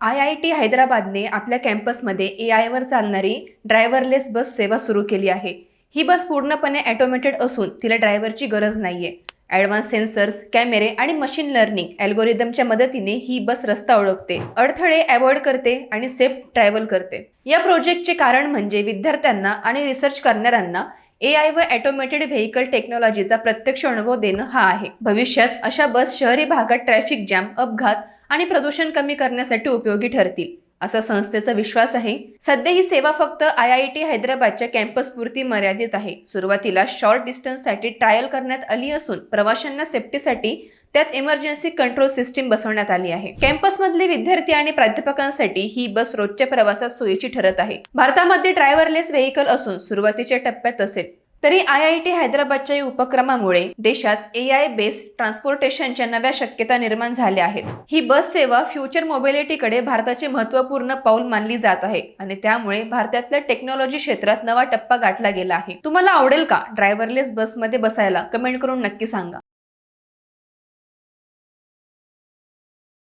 IIT हैदराबादने आपल्या कॅम्पसमध्ये AI वर चालणारी ड्रायव्हरलेस बस सेवा सुरू केली आहे. ही बस पूर्णपणे ऑटोमेटेड असून तिला ड्रायव्हरची गरज नाहीये. ॲडव्हान्स सेन्सर्स, कॅमेरे आणि मशीन लर्निंग अल्गोरिदमच्या मदतीने ही बस रस्ता ओळखते, अडथळे अवॉइड करते आणि सेफ ट्रॅव्हल करते. या प्रोजेक्टचे कारण म्हणजे विद्यार्थ्यांना आणि रिसर्च करणाऱ्यांना AI व ऑटोमेटेड व्हेकल टेक्नॉलॉजीचा प्रत्यक्ष अनुभव देणं हा आहे. भविष्यात अशा बस शहरी भागात ट्रॅफिक जॅम, अपघात आणि प्रदूषण कमी करण्यासाठी उपयोगी ठरतील, असा संस्थेचा विश्वास आहे. सध्या ही सेवा फक्त IIT हैदराबादच्या कॅम्पस पुरती मर्यादित आहे. सुरुवातीला शॉर्ट डिस्टन्ससाठी ट्रायल करण्यात आली असून प्रवाशांना सेफ्टीसाठी त्यात इमर्जन्सी कंट्रोल सिस्टीम बसवण्यात आली आहे. कॅम्पसमधले विद्यार्थी आणि प्राध्यापकांसाठी ही बस रोजच्या प्रवासात सोयीची ठरत आहे. भारतामध्ये ड्रायव्हरलेस व्हेकल असून सुरुवातीच्या टप्प्यात असेल, तरी IIT हैदराबादच्या या उपक्रमामुळे देशात AI बेस्ड ट्रान्सपोर्टेशनच्या नव्या शक्यता निर्माण झाल्या आहेत. ही बस सेवा फ्युचर मोबिलिटीकडे भारताचे महत्त्वपूर्ण पाऊल मानली जात आहे आणि त्यामुळे भारतातल्या टेक्नॉलॉजी क्षेत्रात नवा टप्पा गाठला गेला आहे. तुम्हाला आवडेल का ड्रायव्हरलेस बसमध्ये बसायला? कमेंट करून नक्की सांगा.